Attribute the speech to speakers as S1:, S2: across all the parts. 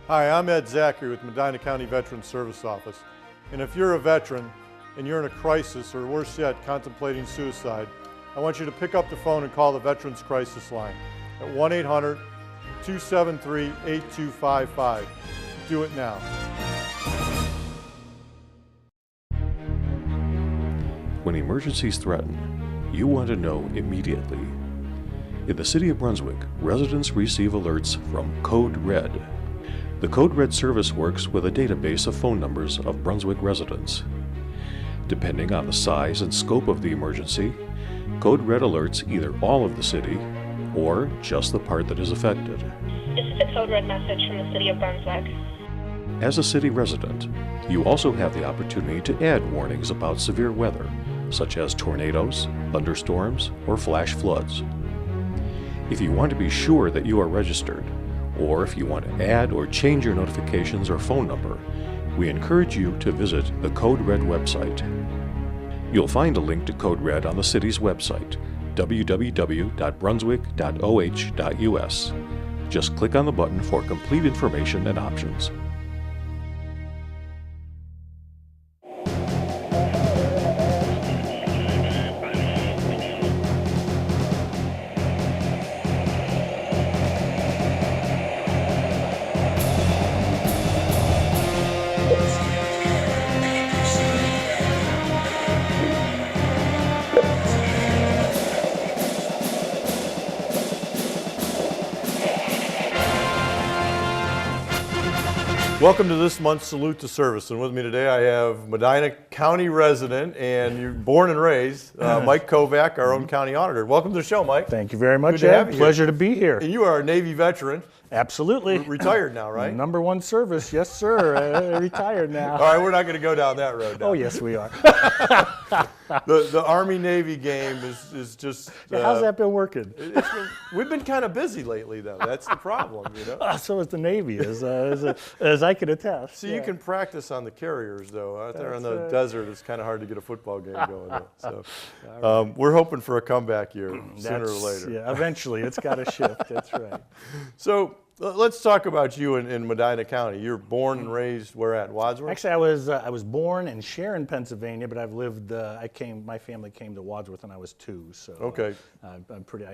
S1: Hi, I'm Ed Zachary with Medina County Veterans Service Office. And if you're a veteran and you're in a crisis, or worse yet, contemplating suicide, I want you to pick up the phone and call the Veterans Crisis Line at 1-800-273-8255. Do it now.
S2: When emergencies threaten, you want to know immediately. In the City of Brunswick, residents receive alerts from Code Red. The Code Red service works with a database of phone numbers of Brunswick residents. Depending on the size and scope of the emergency, Code Red alerts either all of the city or just the part that is affected.
S3: This is a Code Red message from the City of Brunswick.
S2: As a city resident, you also have the opportunity to add warnings about severe weather, such as tornadoes, thunderstorms, or flash floods. If you want to be sure that you are registered, or if you want to add or change your notifications or phone number, we encourage you to visit the Code Red website. You'll find a link to Code Red on the city's website, www.brunswick.oh.us. Just click on the button for complete information and options.
S1: Welcome to this month's Salute to Service, and with me today I have Medina County resident and you're born and raised, Mike Kovack, our own county auditor. Welcome to the show, Mike.
S4: Thank you very much,
S1: Good to have
S4: Ed.
S1: you
S4: Pleasure
S1: here.
S4: to be here.
S1: And you are a Navy veteran.
S4: Absolutely.
S1: Retired now, right?
S4: Number one service, yes sir. Retired now.
S1: All right, we're not going to go down that road now.
S4: Oh yes, we are.
S1: The Army-Navy game is just...
S4: How's that been working?
S1: We've been kind of busy lately, though. That's the problem, you know?
S4: So is the Navy, as I can attest.
S1: See, you can practice on the carriers, though. Out there in the desert, it's kind of hard to get a football game going. So we're hoping for a comeback here sooner or later.
S4: Yeah, eventually. It's got to shift. That's right.
S1: So let's talk about you in Medina County. You're born and raised where at? Wadsworth?
S4: Actually, I was born in Sharon, Pennsylvania, but I've lived. My family came to Wadsworth when I was 2. So
S1: okay.
S4: I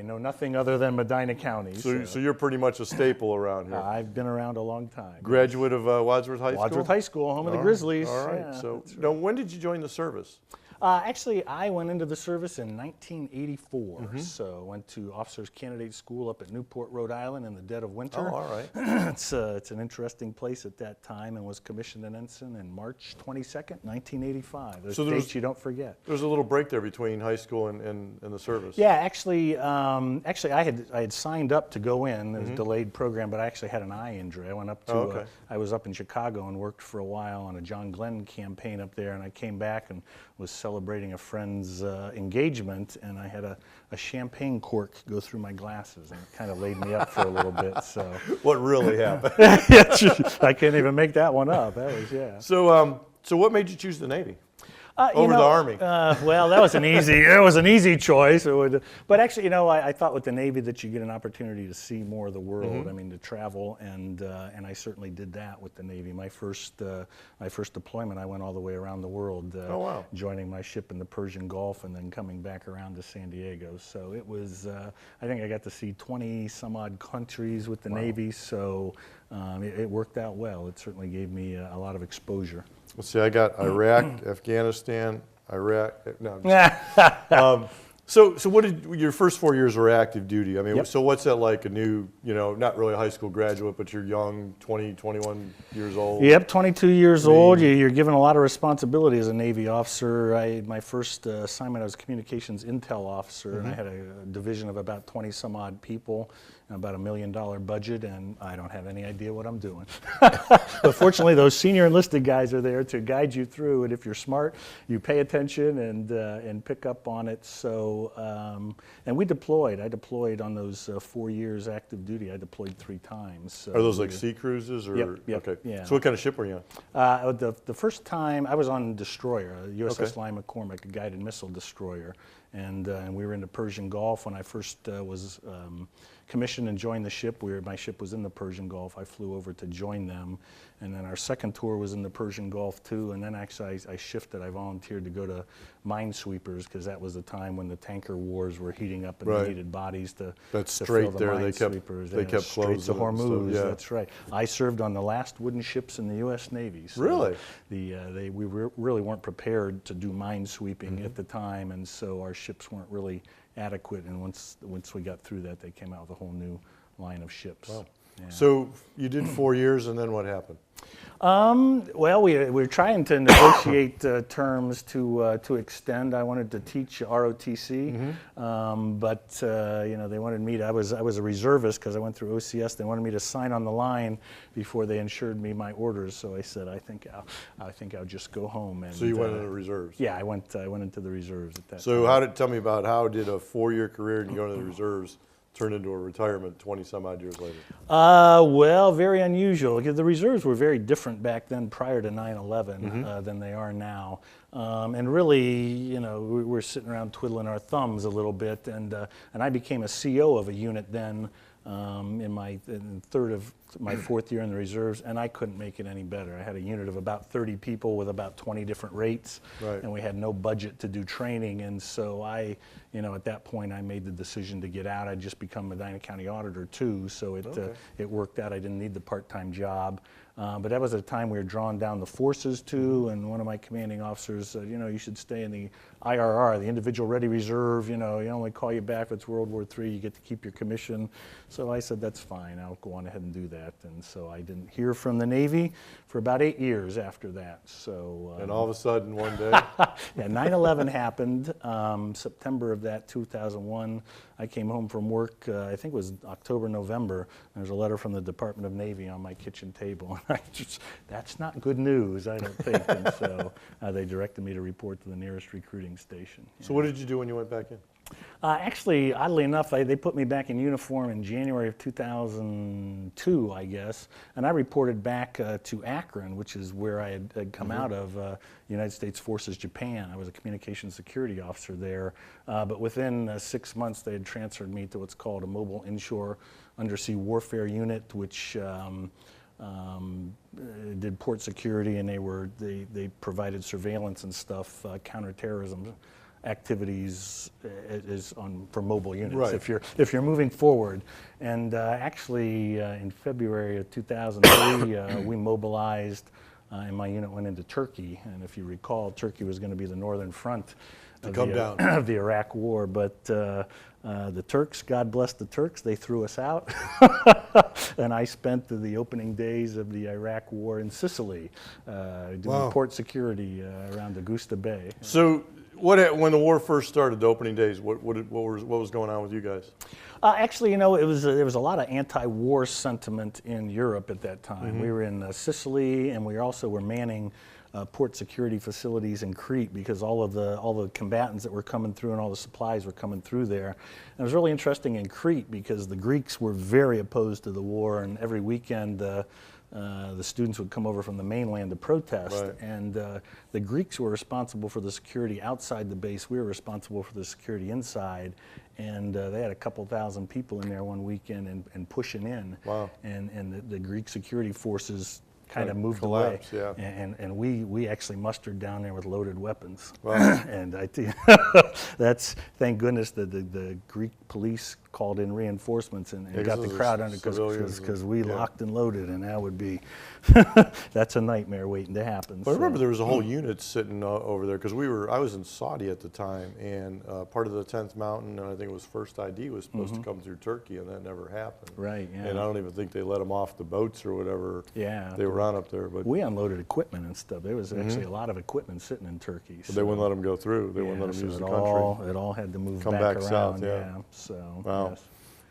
S4: know nothing other than Medina County.
S1: So you're pretty much a staple around here.
S4: I've been around a long time.
S1: Graduate of Wadsworth High School?
S4: Wadsworth High School, home of the Grizzlies.
S1: All right.
S4: Yeah,
S1: So
S4: right.
S1: now, when did you join the service?
S4: Actually, I went into the service in 1984. So went to Officers Candidate School up at Newport, Rhode Island in the dead of winter.
S1: Oh, all right.
S4: It's an interesting place at that time, and was commissioned an ensign in March 22nd, 1985. Those dates you don't forget.
S1: There's a little break there between high school and the service.
S4: Yeah, actually, I had signed up to go in. It was a delayed program, but I actually had an eye injury. I went up to, I was up in Chicago and worked for a while on a John Glenn campaign up there, and I came back and was celebrating a friend's engagement, and I had a champagne cork go through my glasses, and it kind of laid me up for a little bit. So
S1: What really happened?
S4: I can't even make that one up. That was
S1: So what made you choose the Navy?
S4: The
S1: Army.
S4: Well, that was an easy. It was an easy choice. But actually, I thought with the Navy that you get an opportunity to see more of the world. I mean, to travel, and I certainly did that with the Navy. My first deployment, I went all the way around the world.
S1: Oh, wow.
S4: Joining my ship in the Persian Gulf and then coming back around to San Diego. So it was. I think I got to see 20 some odd countries with the Navy. So it worked out well. It certainly gave me a lot of exposure.
S1: Let's see, I got Iraq, Afghanistan, Iraq. No. So what did your first 4 years were active duty? I mean, So what's that like? A new, not really a high school graduate, but you're young, 20, 21 years old.
S4: Yep, 22 years old. You're given a lot of responsibility as a Navy officer. My first assignment, I was a communications intel officer, and I had a division of about 20 some odd people, and about $1 million budget, and I don't have any idea what I'm doing. But fortunately, those senior enlisted guys are there to guide you through, and if you're smart, you pay attention and pick up on it. So, and we deployed. I deployed on those 4 years active duty. I deployed 3 times. So
S1: Are those like sea cruises? Or?
S4: Yep,
S1: okay.
S4: yeah.
S1: So what kind of ship were you
S4: on? The first time I was on destroyer, USS Lime McCormick, a guided missile destroyer, and we were in the Persian Gulf when I first was commissioned and joined the ship. My ship was in the Persian Gulf. I flew over to join them, and then our second tour was in the Persian Gulf too. And then actually I shifted. I volunteered to go to minesweepers because that was the time when the tanker wars were heating up and
S1: Right.
S4: they needed bodies to
S1: That's
S4: to
S1: straight
S4: fill the
S1: there. They
S4: minesweepers.
S1: kept
S4: Straits
S1: closing
S4: of
S1: it and stuff,
S4: Hormuz.
S1: yeah.
S4: That's right. I served on the last wooden ships in the U.S. Navy. So
S1: Really?
S4: We really weren't prepared to do minesweeping at the time, and so our ships weren't really adequate. And once we got through that, they came out with a whole new line of ships.
S1: Wow.
S4: Yeah.
S1: So you did 4 years, and then what happened?
S4: Well, we were trying to negotiate terms to extend. I wanted to teach ROTC, but they wanted me to. I was a reservist because I went through OCS. They wanted me to sign on the line before they insured me my orders. So I said, I think I'll just go home. And
S1: So you went into reserves.
S4: yeah, I went into the reserves at that.
S1: So
S4: time.
S1: tell me about how did a 4-year career and you go into the reserves turn into a retirement 20 some odd years later?
S4: Well, very unusual because the reserves were very different back then prior to 9/11 than they are now. And really, we're sitting around twiddling our thumbs a little bit, and I became a CO of a unit then in third of my 4th year in the reserves, and I couldn't make it any better. I had a unit of about 30 people with about 20 different rates,
S1: Right.
S4: and we had no budget to do training, and so at that point I made the decision to get out. I'd just become Medina County Auditor too, so it worked out. I didn't need the part-time job. But that was a time we were drawing down the forces too, and one of my commanding officers said, you should stay in the IRR, the Individual Ready Reserve. You only call you back if it's World War III. You get to keep your commission. So I said, that's fine. I'll go on ahead and do that. And so I didn't hear from the Navy for about 8 years after that. So
S1: And all of a sudden, one day,
S4: yeah, 9/11 happened. September of that 2001. I came home from work. I think it was October, November. There's a letter from the Department of Navy on my kitchen table. That's not good news, I don't think. And so they directed me to report to the nearest recruiting station.
S1: so what did you do when you went back in?
S4: Actually, oddly enough, they put me back in uniform in January of 2002, I guess, and I reported back to Akron, which is where I had come out of, United States Forces Japan. I was a communications security officer there, but within 6 months they had transferred me to what's called a Mobile Inshore Undersea Warfare Unit, which did port security, and they provided surveillance and stuff, counterterrorism activities for mobile units.
S1: Right.
S4: If you're moving forward, and actually in February of 2003 we mobilized, and my unit went into Turkey. And if you recall, Turkey was going to be the northern front of the Iraq War, but the Turks, God bless the Turks, they threw us out. And I spent the opening days of the Iraq War in Sicily, doing port security around Augusta Bay.
S1: So when the war first started, the opening days, what was going on with you guys?
S4: Actually, there was a lot of anti-war sentiment in Europe at that time. We were in Sicily, and we also were manning port security facilities in Crete because all the combatants that were coming through and all the supplies were coming through there. And it was really interesting in Crete because the Greeks were very opposed to the war, and every weekend the students would come over from the mainland to protest.
S1: Right.
S4: And the Greeks were responsible for the security outside the base. We were responsible for the security inside. And they had a couple thousand people in there one weekend and pushing in.
S1: Wow.
S4: And the Greek security forces kind of moved
S1: collapsed,
S4: away.
S1: yeah.
S4: And we actually mustered down there with loaded weapons.
S1: Wow.
S4: And I tell you, that's, thank goodness that the Greek police called in reinforcements and
S1: Yeah,
S4: got
S1: 'cause
S4: the
S1: those
S4: crowd under
S1: civilians
S4: because we
S1: yeah.
S4: locked and loaded, and that would be, that's a nightmare waiting to happen.
S1: Well, I remember there was a whole unit sitting over there because I was in Saudi at the time, and part of the 10th Mountain, and I think it was First ID, was supposed to come through Turkey, and that never happened.
S4: Right, yeah.
S1: And I don't even think they let them off the boats or whatever
S4: Yeah.
S1: they were on up there. But
S4: We unloaded equipment and stuff. There was actually a lot of equipment sitting in Turkey.
S1: they wouldn't let them go through. They wouldn't let them use the country.
S4: It all had to move
S1: Come
S4: back
S1: back
S4: around.
S1: south, yeah.
S4: So,
S1: Wow.
S4: yes.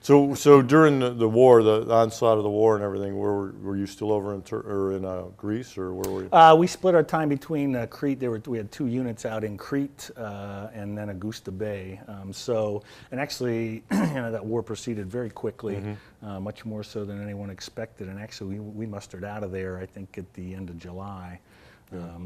S1: So during the war, the onslaught of the war and everything, were you still over in Greece, or where were you?
S4: We split our time between Crete. We had 2 units out in Crete and then Augusta Bay. And actually, that war proceeded very quickly, much more so than anyone expected. And actually, we mustered out of there, I think, at the end of July.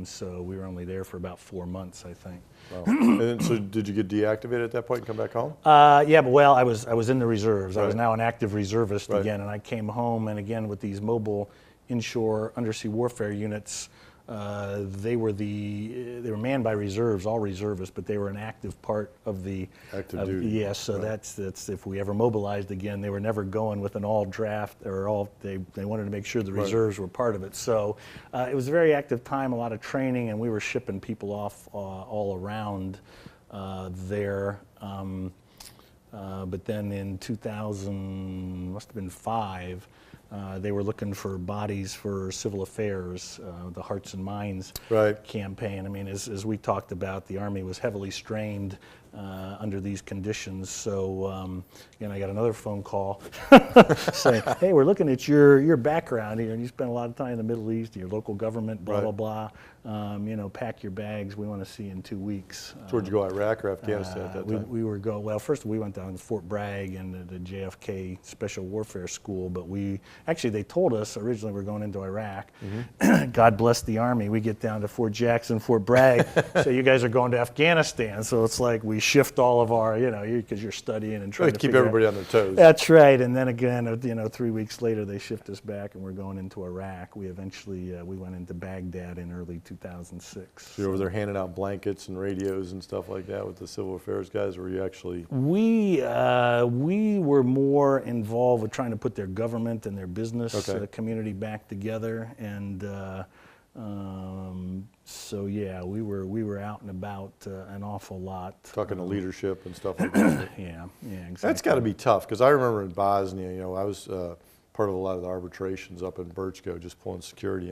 S4: So we were only there for about 4 months, I think.
S1: Wow. And then, so did you get deactivated at that point and come back home?
S4: Yeah, but well, I was in the reserves. I was
S1: Right.
S4: now an active reservist
S1: Right.
S4: again, and I came home, and again with these mobile inshore undersea warfare units, they were manned by reserves, all reservists, but they were an active part of the
S1: Active duty.
S4: Yes, so
S1: Right.
S4: that's if we ever mobilized again, they were never going with an all draft or all. They wanted to make sure the
S1: Right.
S4: reserves were part of it. So it was a very active time, a lot of training, and we were shipping people off all around there. But then in 2000, must have been 5, they were looking for bodies for civil affairs, the Hearts and Minds
S1: Right.
S4: campaign. I mean, as we talked about, the Army was heavily strained under these conditions. So, again, I got another phone call saying, hey, we're looking at your background here, and you spent a lot of time in the Middle East, your local government, blah,
S1: Right.
S4: blah, blah. Pack your bags. We want to see you in 2 weeks.
S1: So where'd you go, Iraq or Afghanistan at that time?
S4: We were well, first we went down to Fort Bragg and the JFK Special Warfare School, but they told us originally we're going into Iraq.
S1: Mm-hmm.
S4: God bless the Army. We get down to Fort Jackson, Fort Bragg, so you guys are going to Afghanistan. So it's like we shift all of our, because you're studying and trying to
S1: Keep
S4: figure
S1: everybody
S4: out.
S1: on their toes.
S4: That's right. And then again, 3 weeks later, they shift us back and we're going into Iraq. We eventually, we went into Baghdad in early 2006.
S1: So you're over there handing out blankets and radios and stuff like that with the civil affairs guys, or were you actually?
S4: We were more involved with trying to put their government and their business
S1: Okay.
S4: community back together, and so yeah, we were out and about an awful lot.
S1: Talking to leadership and stuff like that.
S4: Yeah, exactly.
S1: That's got to be tough, because I remember in Bosnia, I was part of a lot of the arbitrations up in Birchko, just pulling security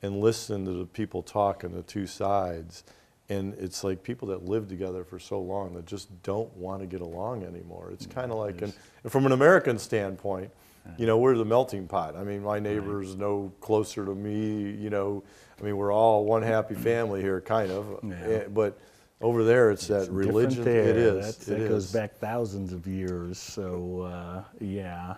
S1: and listening to the people talking, the two sides. And it's like people that live together for so long that just don't want to get along anymore. It's kind of like, and from an American standpoint, we're the melting pot. I mean, my neighbor's no closer to me, I mean, we're all one happy family here, kind of.
S4: Yeah.
S1: But over there, it's that
S4: Different
S1: religion.
S4: there.
S1: It is.
S4: That goes back thousands of years. So yeah.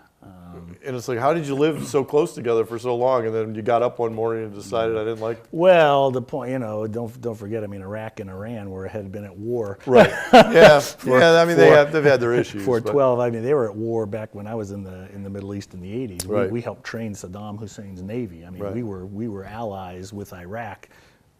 S1: And it's like, how did you live so close together for so long, and then you got up one morning and decided I didn't like?
S4: Well, the point, don't forget. I mean, Iraq and Iran had been at war.
S1: Right. Yeah. I mean, they've had their issues.
S4: For
S1: but
S4: 12, I mean, they were at war back when I was in the Middle East in the 80s.
S1: Right.
S4: We helped train Saddam Hussein's navy. I mean,
S1: Right.
S4: we were allies with Iraq.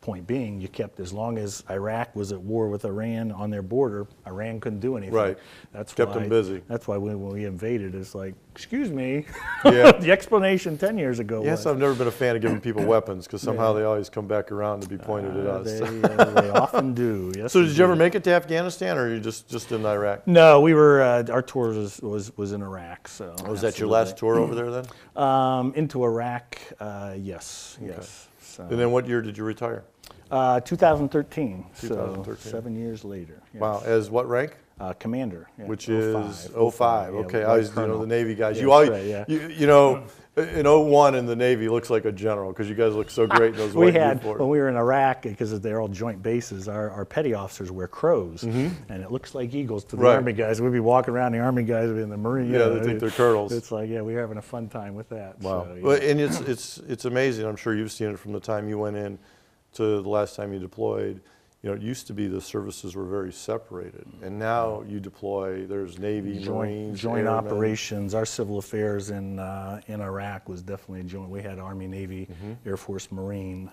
S4: Point being, you kept, as long as Iraq was at war with Iran on their border, Iran couldn't do anything.
S1: Right.
S4: That's
S1: Kept
S4: why,
S1: them busy.
S4: That's why when we invaded, it's like, excuse me.
S1: Yeah.
S4: The explanation 10 years ago
S1: Yes,
S4: was.
S1: I've never been a fan of giving people weapons, because somehow they always come back around to be pointed at us.
S4: They often do. Yes.
S1: So
S4: they
S1: did you ever
S4: do.
S1: make it to Afghanistan, or are you just in Iraq?
S4: No, we were. Our tour was in Iraq. So
S1: Was that your last tour over there then?
S4: Into Iraq? Yes. So.
S1: And then what year did you retire?
S4: 2013.
S1: 2013.
S4: So 7 years later. Yes.
S1: Wow, as what rank?
S4: Commander. Yeah,
S1: Which
S4: 05,
S1: is 05.
S4: yeah,
S1: Okay, I
S4: Vice
S1: was,
S4: Colonel.
S1: the Navy guys.
S4: Yeah,
S1: You always,
S4: that's right, yeah.
S1: in 01 in the Navy looks like a general, because you guys look so great in those
S4: We
S1: white
S4: had,
S1: uniforms.
S4: when we were in Iraq, because they're all joint bases, our petty officers wear crows, and it looks like eagles to the
S1: Right.
S4: Army guys. We'd be walking around, the Army guys would be in the Marine.
S1: Yeah, they think they're colonels.
S4: It's like, yeah, we're having a fun time with that.
S1: Wow.
S4: So, yeah.
S1: Well, and it's amazing. I'm sure you've seen it from the time you went in to the last time you deployed. It used to be the services were very separated, and now you deploy. There's Navy, Marines,
S4: joint
S1: Airmen.
S4: operations. Our civil affairs in Iraq was definitely a joint. We had Army, Navy, Air Force, Marine,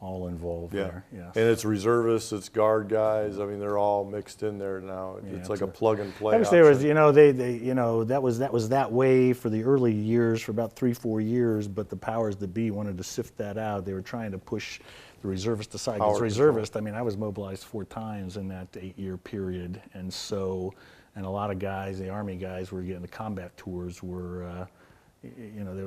S4: all involved there. Yes.
S1: And it's reservists, it's guard guys. I mean, they're all mixed in there now. It's like a plug and play.
S4: I wish there was, that was that way for the early years, for about 3-4 years. But the powers that be wanted to sift that out. They were trying to push the reservists aside.
S1: Power
S4: As reservist, I mean, I was mobilized 4 times in that 8-year period, and so, and a lot of guys, the Army guys, were getting the combat tours. Were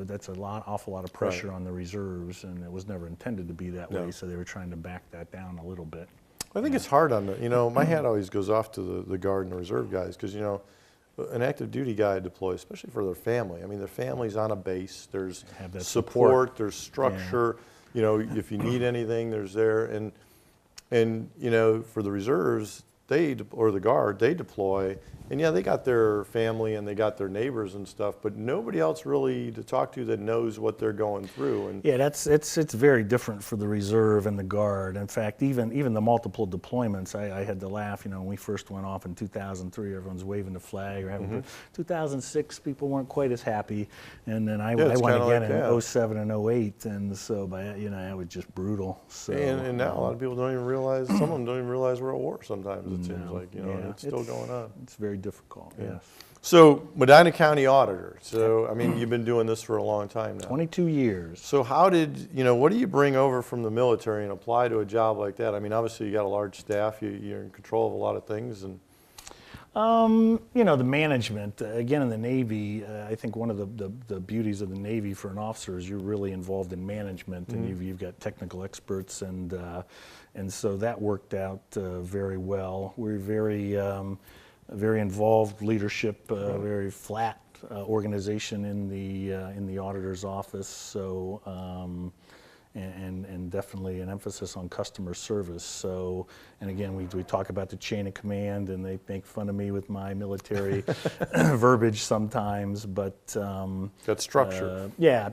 S4: that's awful lot of pressure on the reserves, and it was never intended to be that way. So they were trying to back that down a little bit.
S1: I think it's hard on my hat always goes off to the guard and the reserve guys, because an active duty guy deploys, especially for their family. I mean, their family's on a base. There's
S4: Have that
S1: support. There's structure. If you need anything, there's there. And for the reserves, or the Guard, they deploy, and yeah, they got their family and they got their neighbors and stuff, but nobody else really to talk to that knows what they're going through. And
S4: yeah, it's very different for the Reserve and the Guard. In fact, even the multiple deployments, I had to laugh. When we first went off in 2003, everyone's waving the flag. Or 2006, people weren't quite as happy, and then I went again in 07 and 08, and so it was just brutal. So
S1: and now a lot of people don't even realize. Some of them don't even realize we're at war. Sometimes it seems like it's still going on.
S4: It's very difficult.
S1: Yeah.
S4: Yes.
S1: So Medina County Auditor. So I mean, you've been doing this for a long time now.
S4: 22 years.
S1: So how did what do you bring over from the military and apply to a job like that? I mean, obviously you got a large staff. You're in control of a lot of things, and
S4: the management, again, in the Navy, I think one of the beauties of the Navy for an officer is you're really involved in management, and you've got technical experts, and so that worked out very well. We're very involved leadership, very flat organization in the auditor's office. So. And definitely an emphasis on customer service. So, and again, we talk about the chain of command, and they make fun of me with my military verbiage sometimes, but
S1: that structure.
S4: Yeah,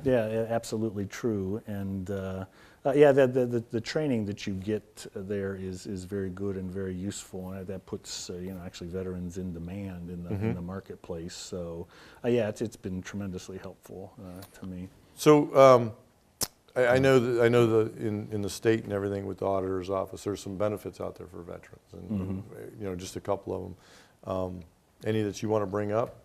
S4: absolutely true. And the training that you get there is very good and very useful, and that puts actually veterans in demand in the marketplace. So, it's been tremendously helpful to me.
S1: So. I know that in the state and everything with the auditor's office, there's some benefits out there for veterans, and just a couple of them. Any that you want to bring up?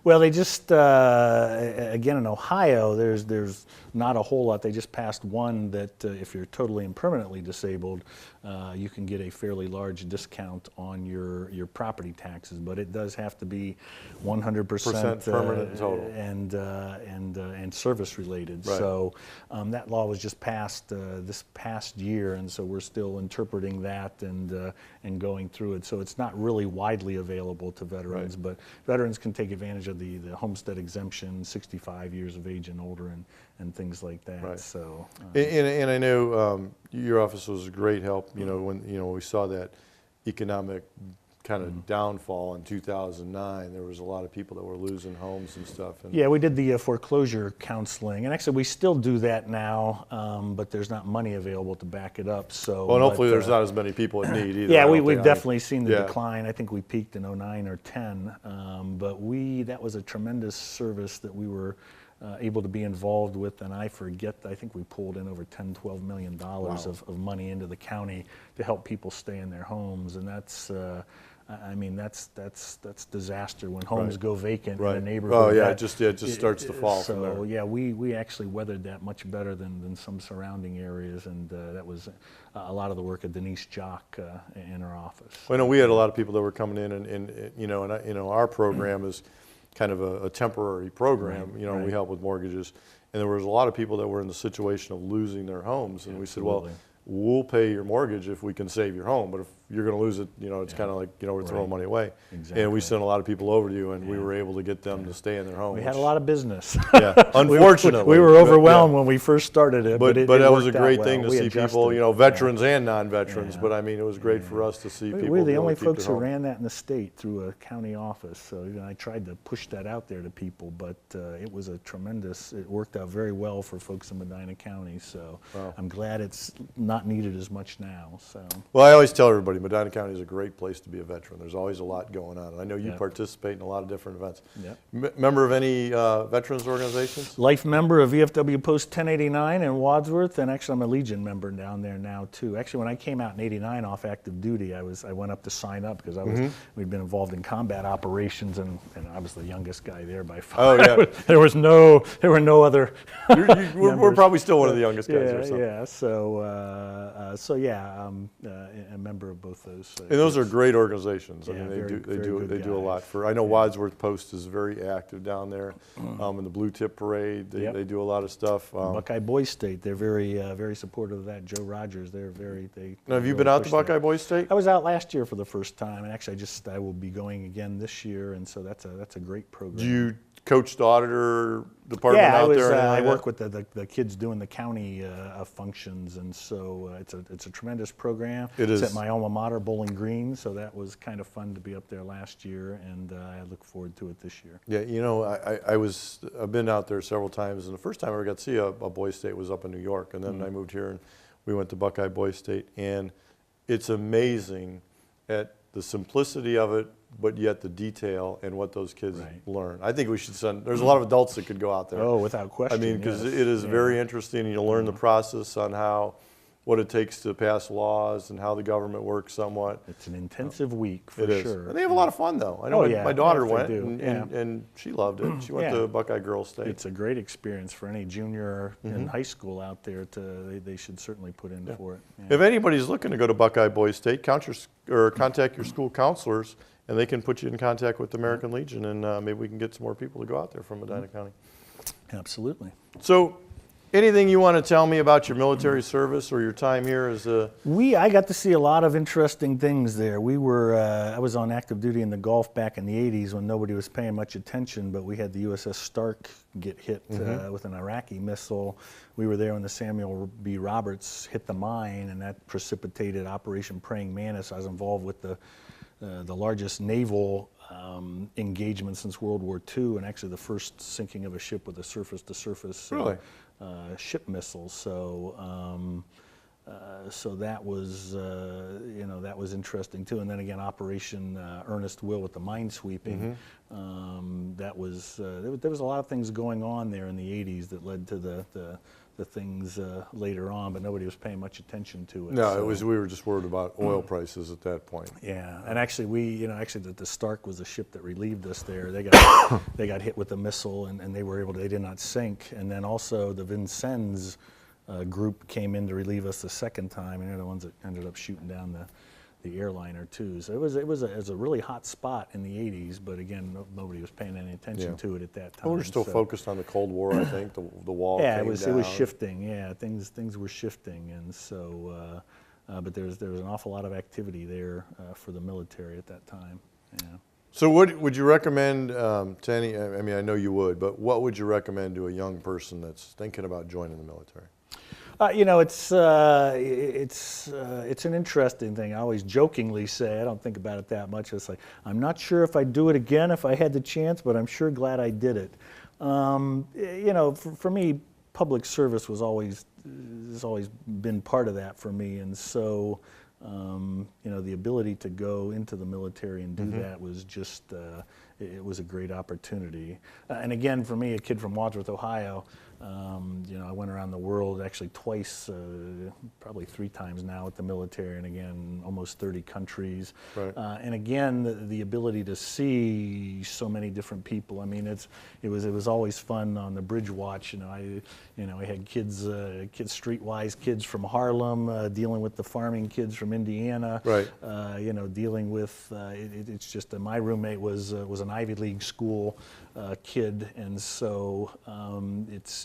S4: Well, they just again in Ohio, there's not a whole lot. They just passed one that if you're totally and permanently disabled, you can get a fairly large discount on your property taxes, but it does have to be 100%
S1: permanent total
S4: and service related.
S1: Right.
S4: So that law was just passed this past year, and so we're still interpreting that and going through it. So it's not really widely available to veterans, but veterans can take advantage of the homestead exemption, 65 years of age and older, and things like that.
S1: Right.
S4: So
S1: and I know your office was a great help. When we saw that economic kind of downfall in 2009, there was a lot of people that were losing homes and stuff. And
S4: yeah, we did the foreclosure counseling, and actually we still do that now, but there's not money available to back it up. So
S1: well, and hopefully there's not as many people in need either.
S4: Yeah, we've definitely seen the decline. I think we peaked in 09 or 10, but that was a tremendous service that we were able to be involved with, and I think we pulled in over $10-12 million of money into the county to help people stay in their homes, and that's disaster when homes go vacant in a neighborhood.
S1: Oh yeah, it just starts to fall from there.
S4: So yeah, we actually weathered that much better than some surrounding areas, and that was a lot of the work of Denise Jock in our office.
S1: Well, we had a lot of people that were coming in, and our program is kind of a temporary program.
S4: Right.
S1: We help with mortgages, and there was a lot of people that were in the situation of losing their homes, and we said, well, we'll pay your mortgage if we can save your home, but if you're going to lose it, it's kind of like, we're throwing money away.
S4: Exactly.
S1: And we sent a lot of people over to you, and we were able to get them to stay in their home.
S4: We had a lot of business.
S1: Yeah, unfortunately.
S4: we were overwhelmed when we first started it, but it
S1: that was a
S4: worked
S1: great
S4: out
S1: thing
S4: well.
S1: to
S4: We
S1: see
S4: adjusted.
S1: people, veterans and non-veterans, but I mean, it was great for us to see people.
S4: We're the only
S1: keep
S4: folks
S1: their
S4: who
S1: home.
S4: ran that in the state through a county office, so I tried to push that out there to people, but it worked out very well for folks in Medina County, so I'm glad it's not needed as much now. So.
S1: Well, I always tell everybody, Medina County is a great place to be a veteran. There's always a lot going on, and I know you participate in a lot of different events.
S4: Yep.
S1: Member of any veterans organizations?
S4: Life member of VFW Post 1089 in Wadsworth, and actually I'm a Legion member down there now too. Actually, when I came out in '89 off active duty, I went up to sign up because we'd been involved in combat operations, and I was the youngest guy there by far.
S1: Oh yeah.
S4: there were no other.
S1: We're probably still one of the youngest guys or something.
S4: Yeah. So I'm a member of both those.
S1: And those are great organizations. I
S4: Yeah,
S1: mean, they
S4: very
S1: do a lot
S4: guys.
S1: for. I know Wadsworth Post is very active down there. In the Blue Tip Parade, they do a lot of stuff.
S4: Buckeye Boys State, they're very supportive of that. Joe Rogers,
S1: Now, have you been out to Buckeye Boys State?
S4: I was out last year for the first time, and actually I will be going again this year, and so that's a great program.
S1: Do you coached auditor department
S4: Yeah,
S1: out there?
S4: I work with the kids doing the county functions, and so it's a tremendous program.
S1: It is.
S4: It's at my alma mater, Bowling Green, so that was kind of fun to be up there last year, and I look forward to it this year.
S1: Yeah, you know, I've been out there several times, and the first time I ever got to see a Boys State was up in New York, and then I moved here and we went to Buckeye Boys State, and it's amazing at the simplicity of it, but yet the detail and what those kids learn. I think we should send, there's a lot of adults that could go out there.
S4: Oh, without question.
S1: I mean, because
S4: yes.
S1: it is very interesting, and you'll learn the process on what it takes to pass laws and how the government works somewhat.
S4: It's an intensive week for
S1: It is.
S4: sure.
S1: And they have a lot of fun, though. I know my daughter
S4: yes, they
S1: went,
S4: do.
S1: and she loved it. She went to Buckeye Girls State.
S4: It's a great experience for any junior in high school out there. They should certainly put in for it. Yeah.
S1: If anybody's looking to go to Buckeye Boys State, contact your school counselors, and they can put you in contact with the American Legion, and maybe we can get some more people to go out there from Medina County.
S4: Absolutely.
S1: So, anything you want to tell me about your military service or your time here as a...
S4: I got to see a lot of interesting things there. I was on active duty in the Gulf back in the 80s when nobody was paying much attention, but we had the USS Stark get hit with an Iraqi missile. We were there when the Samuel B. Roberts hit the mine, and that precipitated Operation Praying Mantis. I was involved with the largest naval engagement since World War II, and actually the first sinking of a ship with a surface-to-surface ship missile. So, so that was that was interesting too. And then again, Operation Earnest Will with the minesweeping. There was a lot of things going on there in the 80s that led to the things later on, but nobody was paying much attention to it.
S1: No,
S4: so.
S1: we were just worried about oil prices at that point.
S4: Yeah, and actually the Stark was the ship that relieved us there. They got hit with a missile, and they did not sink. And then also the Vincennes group came in to relieve us the second time, and they're the ones that ended up shooting down the airliner too. So it was a really hot spot in the 80s, but again, nobody was paying any attention to it at that time.
S1: We were still focused on the Cold War, I think. The wall came down.
S4: It was shifting. Yeah, things were shifting, and so but there was an awful lot of activity there for the military at that time. Yeah.
S1: So what would you recommend to any, I mean, I know you would, but what would you recommend to a young person that's thinking about joining the military?
S4: It's an interesting thing. I always jokingly say, I don't think about it that much. It's like, I'm not sure if I'd do it again if I had the chance, but I'm sure glad I did it. For me, public service has always been part of that for me, and so the ability to go into the military and do that was just it was a great opportunity. And again, for me, a kid from Wadsworth, Ohio. I went around the world actually twice, probably 3 times now with the military, and again, almost 30 countries.
S1: Right.
S4: And again, the ability to see so many different people. I mean, it was always fun on the bridge watch. I had kids, streetwise kids from Harlem, dealing with the farming kids from Indiana.
S1: Right.
S4: Dealing with it's just my roommate was an Ivy League school kid, and so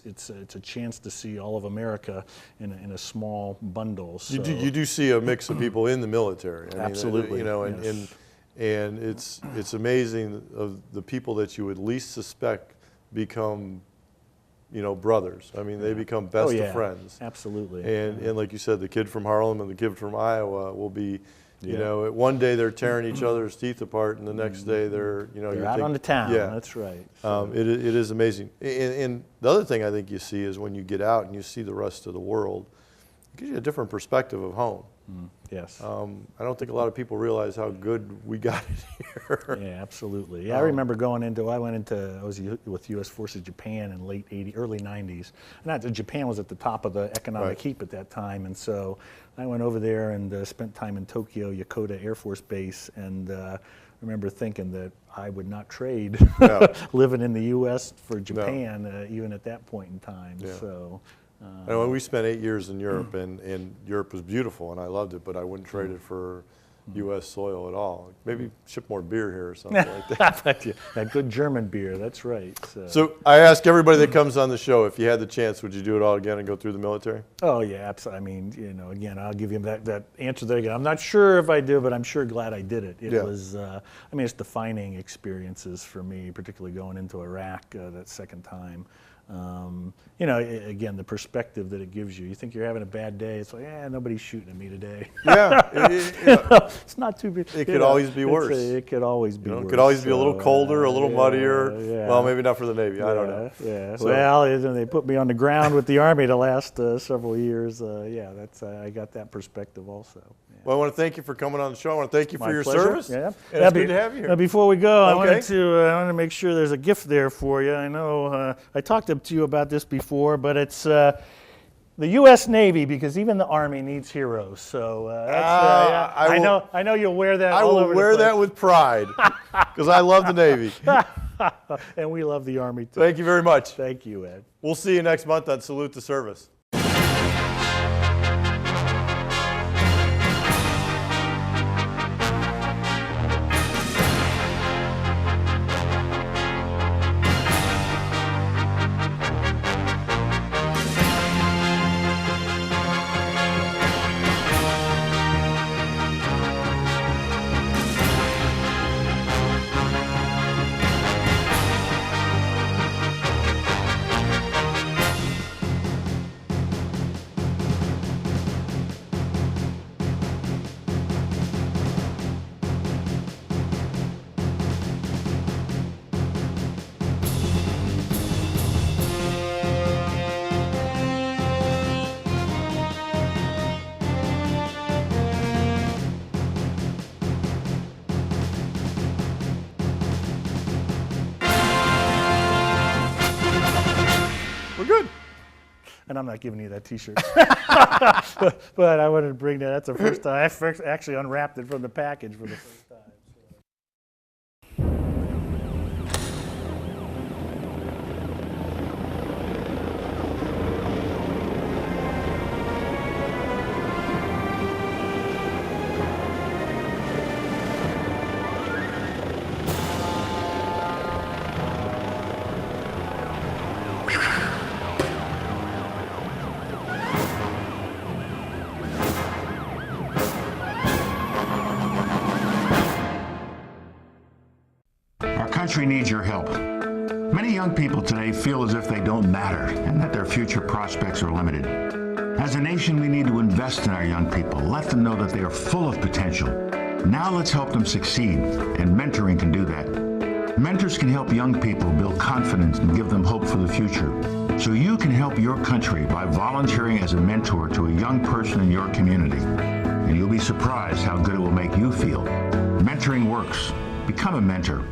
S4: it's a chance to see all of America in a small bundle. So.
S1: You do see a mix of people in the military. I mean,
S4: absolutely.
S1: Yes. And it's amazing of the people that you would least suspect become, brothers. I mean, they become best of friends.
S4: Absolutely.
S1: And like you said, the kid from Harlem and the kid from Iowa will be. One day they're tearing each other's teeth apart, and the next day they're
S4: out on the town.
S1: Yeah,
S4: that's right. So.
S1: It is amazing. And the other thing I think you see is when you get out and you see the rest of the world, it gives you a different perspective of home.
S4: Yes.
S1: I don't think a lot of people realize how good we got it here.
S4: Yeah, absolutely. Yeah, I remember I was with U.S. Forces Japan in late 80s, early 90s. Japan was at the top of the economic heap at that time, and so I went over there and spent time in Tokyo, Yokota Air Force Base, and I remember thinking that I would not trade living in the U.S. for Japan, even at that point in time.
S1: Yeah.
S4: So.
S1: We spent 8 years in Europe, and Europe was beautiful, and I loved it, but I wouldn't trade it for U.S. soil at all. Maybe ship more beer here or something like that.
S4: That good German beer, that's right.
S1: So I ask everybody that comes on the show, if you had the chance, would you do it all again and go through the military?
S4: Oh yeah, absolutely. I mean, again, I'll give you that answer there again. I'm not sure if I do, but I'm sure glad I did it. It was, it's defining experiences for me, particularly going into Iraq that second time. Again, the perspective that it gives you. You think you're having a bad day. It's like, nobody's shooting at me today.
S1: Yeah.
S4: It's not too big.
S1: It could always be worse.
S4: It could always be worse.
S1: It could always be a little colder, a little muddier.
S4: Yeah.
S1: Well, maybe not for the Navy. I don't know.
S4: Yeah.
S1: So,
S4: well, they put me on the ground with the Army the last several years. I got that perspective also. Yeah.
S1: Well, I want to thank you for coming on the show. I want to thank you for your
S4: pleasure.
S1: service.
S4: Yeah.
S1: And it's good to have you here.
S4: Before we go, I
S1: Okay.
S4: wanted to make sure there's a gift there for you. I know I talked to you about this before, but it's the U.S. Navy, because even the Army needs heroes. So I know you'll wear that.
S1: I
S4: all
S1: will
S4: over
S1: wear
S4: the place.
S1: that with pride because I love the Navy.
S4: And we love the Army too.
S1: Thank you very much.
S4: Thank you, Ed.
S1: We'll see you next month on Salute to Service. We're good.
S4: And I'm not giving you that T-shirt. but I wanted to bring that. That's the first time. I actually unwrapped it from the package for the first time.
S5: Our country needs your help. Many young people today feel as if they don't matter and that their future prospects are limited. As a nation, we need to invest in our young people, let them know that they are full of potential. Now let's help them succeed, and mentoring can do that. Mentors can help young people build confidence and give them hope for the future. So you can help your country by volunteering as a mentor to a young person in your community. And you'll be surprised how good it will make you feel. Mentoring works. Become a mentor.